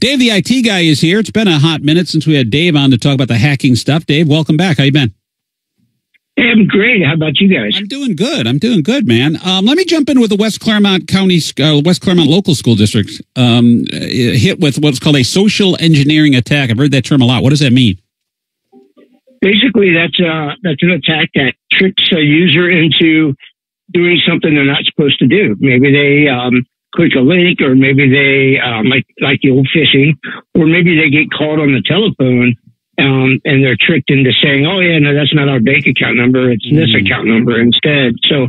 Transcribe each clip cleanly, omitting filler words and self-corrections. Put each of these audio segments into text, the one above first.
Dave, the IT guy, is here. It's been a hot minute since we had Dave on to talk about the hacking stuff. Dave, welcome back. How you been? Hey, I'm great. How about you guys? I'm doing good, man. Let me jump in with the West Clermont West Clermont Local School District hit with what's called a social engineering attack. I've heard that term a lot. What does that mean? Basically, that's an attack that tricks a user into doing something they're not supposed to do. Maybe they click a link, or maybe they like the old phishing, or maybe they get called on the telephone. And they're tricked into saying, "Oh yeah, no, that's not our bank account number. It's this account number instead." So,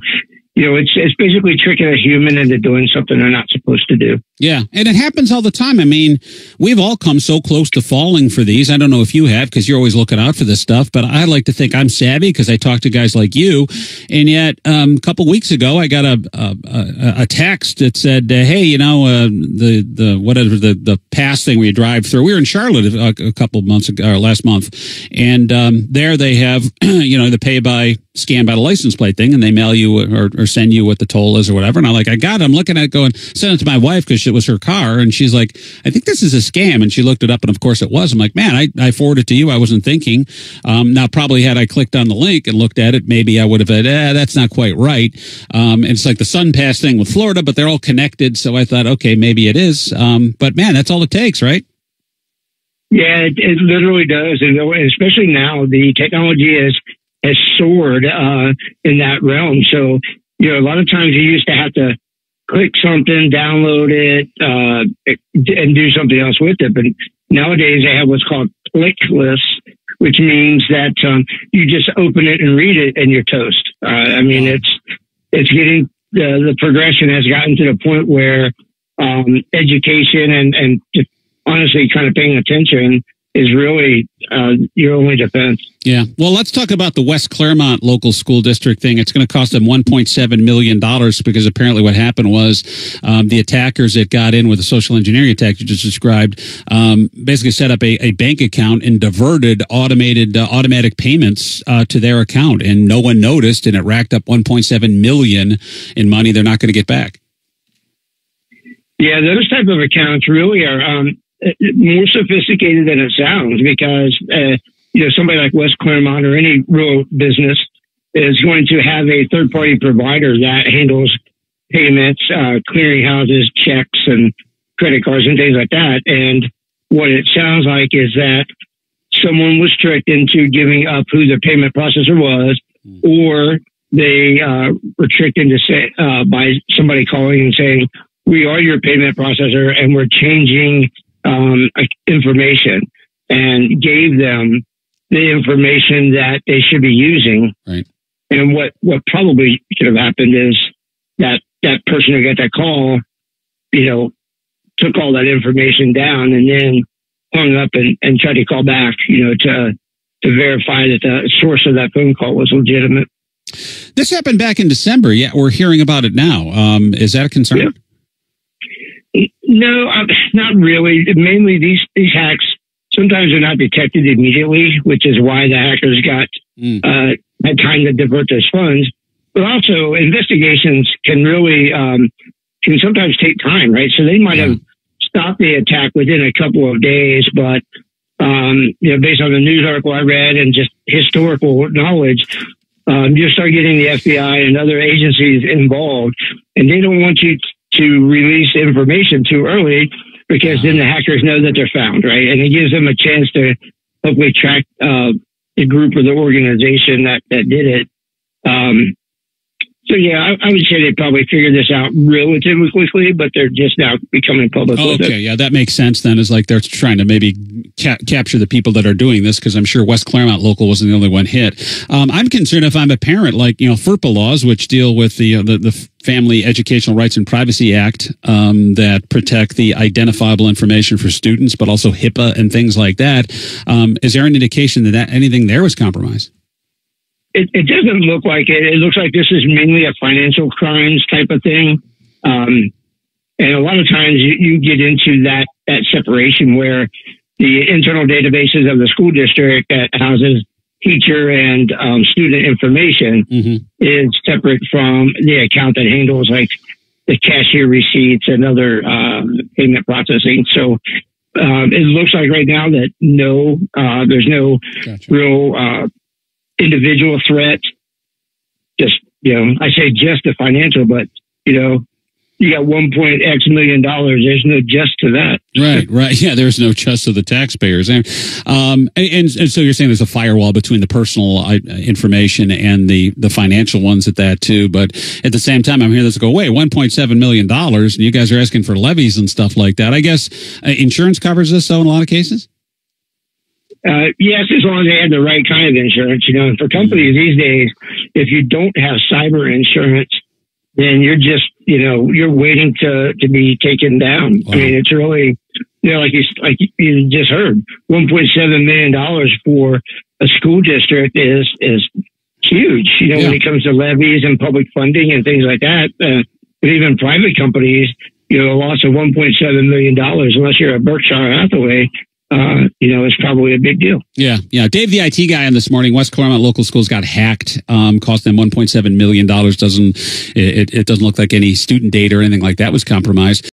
it's basically tricking a human into doing something they're not supposed to do. Yeah, and it happens all the time. I mean, we've all come so close to falling for these. I don't know if you have, because you're always looking out for this stuff, but I like to think I'm savvy because I talk to guys like you. And yet, a couple weeks ago, I got a text that said, "Hey, the pass thing where you drive through." We were in Charlotte a couple of months ago, or last month, and there they have the pay by scan by the license plate thing, and they mail you or send you what the toll is or whatever. And I got it. I'm looking at it going, send it to my wife because it was her car. And she's like, "I think this is a scam." And she looked it up, and of course it was. I'm like, man, I forwarded it to you. I wasn't thinking. Now, probably had I clicked on the link and looked at it, maybe I would have said, that's not quite right. It's like the Sun Pass thing with Florida, but they're all connected. So I thought, okay, maybe it is. But man, that's all it takes, right? Yeah, it literally does. And especially now, the technology has soared in that realm. So, a lot of times you used to have to click something, download it, and do something else with it. But nowadays they have what's called click lists, which means that you just open it and read it and you're toast. It's getting, the progression has gotten to the point where education and just honestly kind of paying attention is really your only defense. Yeah. Well, let's talk about the West Clermont Local School District thing. It's going to cost them $1.7 million because apparently what happened was the attackers that got in with the social engineering attack you just described basically set up a bank account and diverted automatic payments to their account. And no one noticed, and it racked up $1.7 million in money they're not going to get back. Yeah, those type of accounts really are more sophisticated than it sounds, because somebody like West Clermont or any rural business is going to have a third-party provider that handles payments, clearinghouses, checks, and credit cards and things like that. And what it sounds like is that someone was tricked into giving up who the payment processor was, or they were tricked into by somebody calling and saying, "We are your payment processor, and we're changing information," and gave them the information that they should be using. Right. And what probably should have happened is that person who got that call, took all that information down and then hung up and tried to call back, to verify that the source of that phone call was legitimate. This happened back in December. Yeah, we're hearing about it now. Is that a concern? Yeah. No, not really. Mainly these hacks, sometimes they're not detected immediately, which is why the hackers had time to divert those funds. But also, investigations can really can sometimes take time, right? So they might have stopped the attack within a couple of days, but based on the news article I read and just historical knowledge, you start getting the FBI and other agencies involved, and they don't want you to release information too early, because then the hackers know that they're found, right? And it gives them a chance to hopefully track the group or the organization that did it. So yeah, I would say they probably figured this out relatively quickly, but they're just now becoming public with it. Okay, yeah, that makes sense then. Is like they're trying to maybe capture the people that are doing this, because I'm sure West Clermont Local wasn't the only one hit. I'm concerned if I'm a parent, like FERPA laws, which deal with the Family Educational Rights and Privacy Act that protect the identifiable information for students, but also HIPAA and things like that. Is there an indication that anything there was compromised? It doesn't look like it. It looks like this is mainly a financial crimes type of thing. And a lot of times you get into that separation where the internal databases of the school district that houses teacher and student information is separate from the account that handles like the cashier receipts and other payment processing. So it looks like right now that there's no real individual threat. Just, I say just the financial, but, you got $1.x million. There's no just to that. Right. Yeah, there's no just to the taxpayers. And so you're saying there's a firewall between the personal information and the financial ones at that too. But at the same time, I'm hearing this go, wait, $1.7 million, and you guys are asking for levies and stuff like that. I guess insurance covers this, though, in a lot of cases? Yes, as long as they have the right kind of insurance. And for companies these days, if you don't have cyber insurance, then you're just, you're waiting to be taken down. Wow. I mean, it's really, like you just heard, $1.7 million for a school district is huge, when it comes to levies and public funding and things like that. But even private companies, a loss of $1.7 million, unless you're a Berkshire Hathaway, it's probably a big deal. Yeah. Dave, the IT guy on this morning, West Clermont Local Schools got hacked, cost them $1.7 million. It doesn't look like any student data or anything like that was compromised.